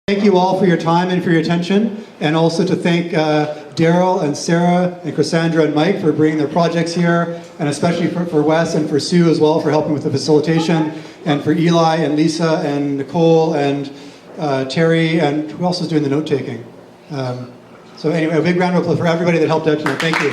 Thank you all for your time and for your attention, and also to thank Daryl and Sarah and Cassandra and Mike for bringing their projects here, and especially for Wes and for Sue as well for helping with the facilitation, and for Eli and Lisa and Nicole and Terry, and who else is doing the note-taking? So anyway, a big round of applause for everybody that helped out tonight. Thank you.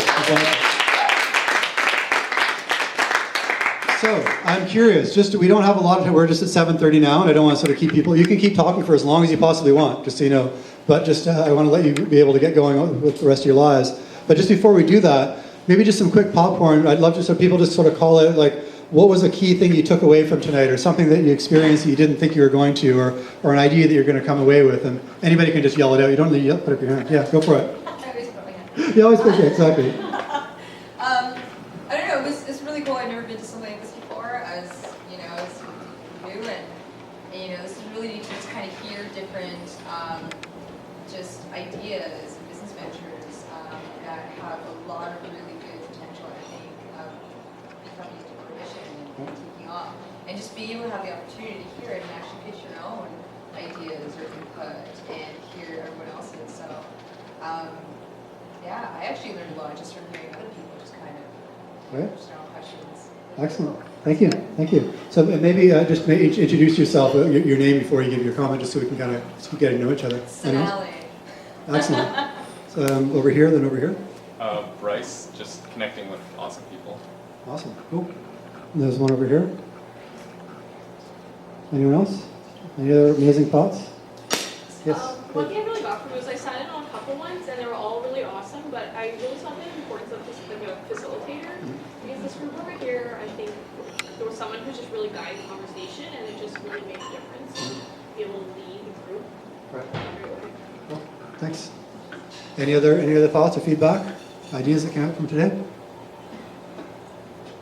So, I'm curious, we don't have a lot of time, we're just at 7:30 now, and I don't want to sort of keep people, you can keep talking for as long as you possibly want, just so you know, but just, I want to let you be able to get going with the rest of your lives. But just before we do that, maybe just some quick popcorn. I'd love so people just sort of call it, like, what was a key thing you took away from tonight, or something that you experienced that you didn't think you were going to, or an idea that you're going to come away with, and anybody can just yell it out, you don't need to put up your hand. Yeah, go for it. I always put my hand. You always put your hand, exactly. I don't know, it's really cool. I've never been to something like this before. I was new, and this is really neat to just kind of hear different just ideas and business ventures that have a lot of really good potential, I think, of becoming into fruition and taking off. And just being able to have the opportunity to hear it and actually pitch your own ideas or input and hear everyone else's. So, yeah, I actually learned a lot just from hearing other people just kind of questions. Excellent. Thank you. Thank you. So maybe just introduce yourself, your name before you give your comment, just so we can kind of keep getting to know each other. Sonali. Excellent. So over here, then over here. Bryce, just connecting with awesome people. Awesome. Cool. And there's one over here. Anyone else? Any other amazing thoughts? Yes. One thing I really got from it was I sat in on a couple ones and they were all really awesome, but I really saw the importance of just like a facilitator. Because this group over here, I think there was someone who just really guided the conversation, and it just really made a difference to be able to lead the group. Right. Cool. Thanks. Any other thoughts or feedback, ideas that came out from today?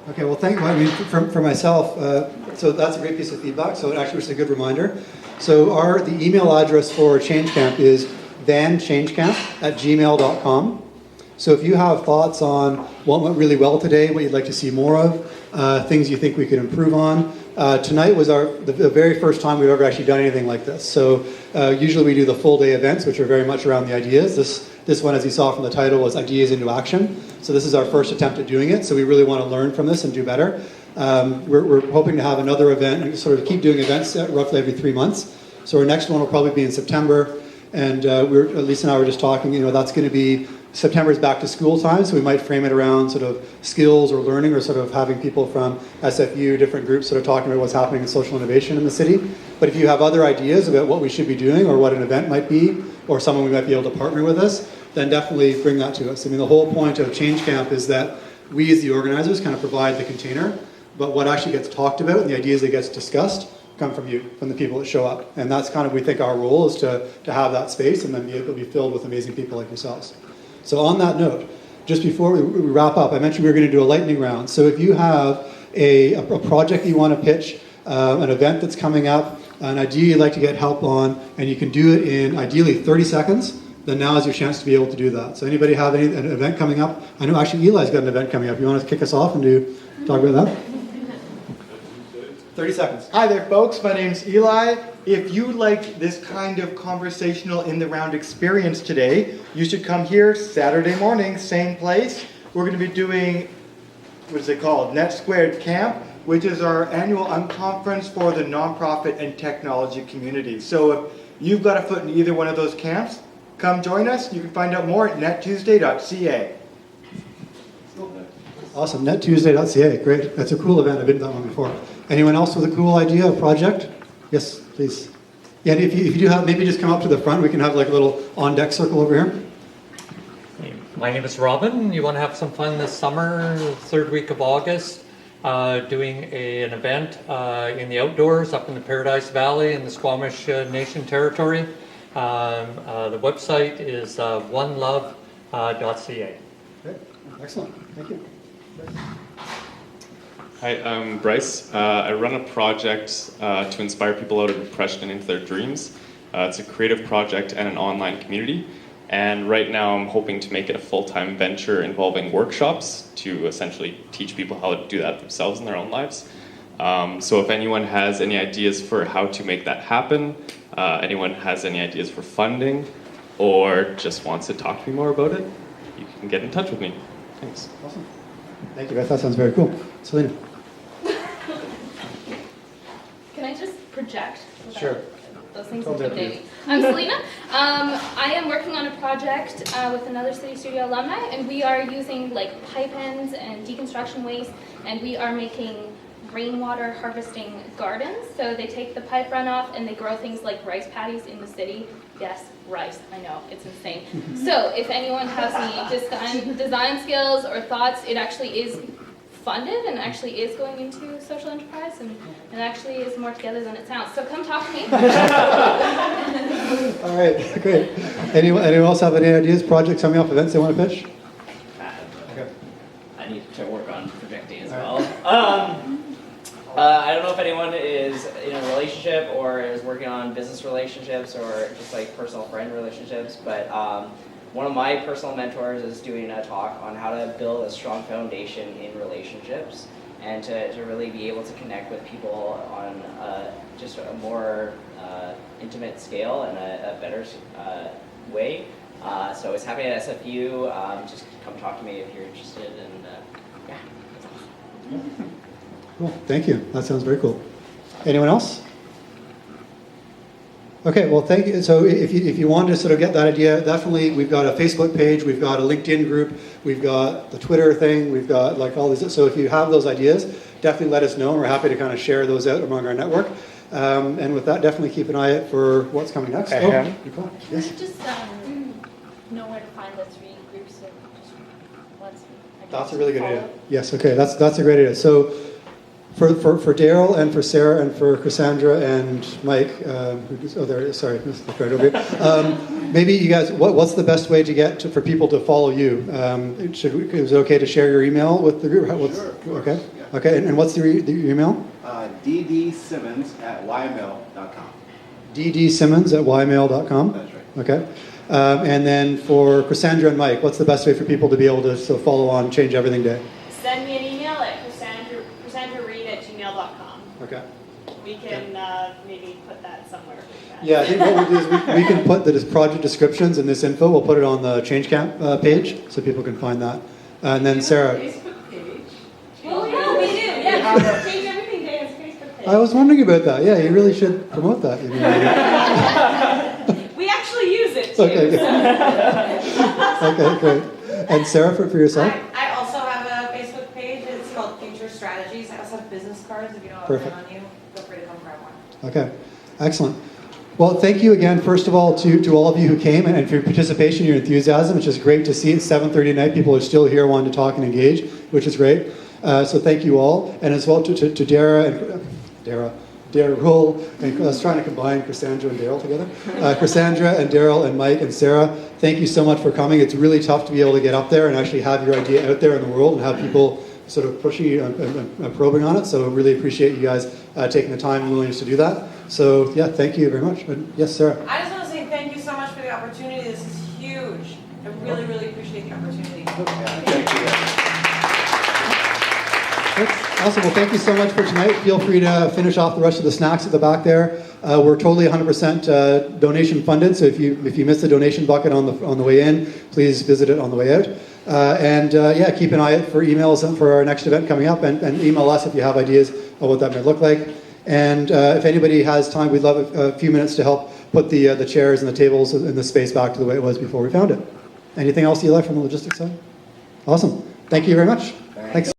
Okay, well, thank you. I mean, for myself, so that's a great piece of feedback. So it actually was a good reminder. So the email address for Changecamp is vanchangecamp@gmail.com. So if you have thoughts on what went really well today, what you'd like to see more of, things you think we could improve on. Tonight was the very first time we've ever actually done anything like this. So usually we do the full day events, which are very much around the ideas. This one, as you saw from the title, was Ideas into Action. So this is our first attempt at doing it. So we really want to learn from this and do better. We're hoping to have another event and sort of keep doing events roughly every 3 months. So our next one will probably be in September. And Lisa and I were just talking, that's going to be September's back to school time, so we might frame it around sort of skills or learning, or sort of having people from SFU, different groups, sort of talking about what's happening in social innovation in the city. But if you have other ideas about what we should be doing, or what an event might be, or someone we might be able to partner with us, then definitely bring that to us. I mean, the whole point of Changecamp is that we as the organizers kind of provide the container, but what actually gets talked about and the ideas that gets discussed come from you, from the people that show up. And that's kind of, we think, our role is to have that space and then be able to be filled with amazing people like yourselves. So on that note, just before we wrap up, I mentioned we were going to do a lightning round. So if you have a project you want to pitch, an event that's coming up, an idea you'd like to get help on, and you can do it in ideally 30 seconds, then now is your chance to be able to do that. So anybody have an event coming up? I know actually Eli's got an event coming up. You want to kick us off and talk about that? 30 seconds. Hi there, folks. My name's Eli. If you like this kind of conversational in-the-round experience today, you should come here Saturday morning, same place. We're going to be doing, what is it called? Net Squared Camp, which is our annual unconference for the nonprofit and technology community. So if you've got a foot in either one of those camps, come join us. You can find out more at nettuesday.ca. Awesome, nettuesday.ca, great. That's a cool event. I've been to that one before. Anyone else with a cool idea, a project? Yes, please. Yeah, and if you do have, maybe just come up to the front. We can have like a little on-deck circle over here. My name is Robin. You want to have some fun this summer, third week of August, doing an event in the outdoors up in the Paradise Valley in the Squamish Nation territory. The website is onelove.ca. Okay, excellent. Thank you. Hi, I'm Bryce. I run a project to inspire people out of depression and into their dreams. It's a creative project and an online community. And right now I'm hoping to make it a full-time venture involving workshops to essentially teach people how to do that themselves in their own lives. So if anyone has any ideas for how to make that happen, Anyone has any ideas for funding or just wants to talk to me more about it, you can get in touch with me. Thanks. Awesome. Thank you, Beth. That sounds very cool. Selena. Can I just project? Sure. Those things Totally up to you. intimidate me. I'm Selena. I am working on a project with another City Studio alumni, and we are using like pipe ends and deconstruction waste, and we are making rainwater harvesting gardens. So they take the pipe runoff and they grow things like rice paddies in the city. Yes, rice. I know, it's insane. So if anyone has any design skills or thoughts, it actually is funded and actually is going into social enterprise, and it actually is more together than it sounds. So come talk to me. All right, great. Anyone else have any ideas, projects coming up, events they want to pitch? Okay. I need to work on projecting as well. I don't know if anyone is in a relationship or is working on business relationships or just like personal friend relationships, but one of my personal mentors is doing a talk on how to build a strong foundation in relationships and to really be able to connect with people on just a more intimate scale and a better way. So it's happening at SFU. Just come talk to me if you're interested, and yeah, that's awesome. Cool, thank you. That sounds very cool. Anyone else? Okay, well, thank you. So if you want to sort of get that idea, definitely we've got a Facebook page, we've got a LinkedIn group, we've got the Twitter thing, we've got like all these. So if you have those ideas, definitely let us know, and we're happy to kind of share those out among our network. And with that, definitely keep an eye out for what's coming next. Oh, Nicole, yes. Can I just know where to find the 3 groups of just ones? That's a really good idea. Yes, okay, that's a great idea. So for Daryl and for Sarah and for Cassandra and Mike, maybe you guys, what's the best way to get for people to follow you? Is it okay to share your email with the group? Sure. Okay. Yeah. Okay, and what's the email? ddsimmons@ymail.com. ddsimmons@ymail.com. That's right. Okay. And then for Cassandra and Mike, what's the best way for people to be able to follow on Change Everything Day? Send me an email at cassandrareed@gmail.com. Okay. We can maybe put that somewhere. if we can. Yeah, I think what we'll do is we can put the project descriptions and this info, we'll put it on the Changecamp page so people can find that. And then Sarah. Facebook page. Well, yeah, we do, yeah. Change Everything Day is Facebook page. I was wondering about that. Yeah, you really should promote that. We actually use it too. Okay, good. Okay, great. And Sarah, for yourself? I also have a Facebook page. It's called Future Strategies. I also have business cards. If you don't have Perfect. them on you, feel free to come grab one. Okay, excellent. Well, thank you again, first of all, to all of you who came and for your participation, your enthusiasm. It's just great to see at 7:30 at night people are still here wanting to talk and engage, which is great. So thank you all. And as well to Daryl, and I was trying to combine Cassandra and Daryl together. Cassandra and Daryl and Mike and Sarah, thank you so much for coming. It's really tough to be able to get up there and actually have your idea out there in the world and have people sort of pushing you and probing on it. So I really appreciate you guys taking the time and willingness to do that. So yeah, thank you very much. And yes, Sarah. I just want to say thank you so much for the opportunity. This is huge. I really, really appreciate the opportunity. Thank you. Awesome. Well, thank you so much for tonight. Feel free to finish off the rest of the snacks at the back there. We're totally 100% donation funded. So if you missed the donation bucket on the way in, please visit it on the way out. Yeah, keep an eye out for emails for our next event coming up, and email us if you have ideas of what that might look like. And if anybody has time, we'd love a few minutes to help put the chairs and the tables and the space back to the way it was before we found it. Anything else, Eli, from the logistics side? Awesome. Thank you very much. Thanks.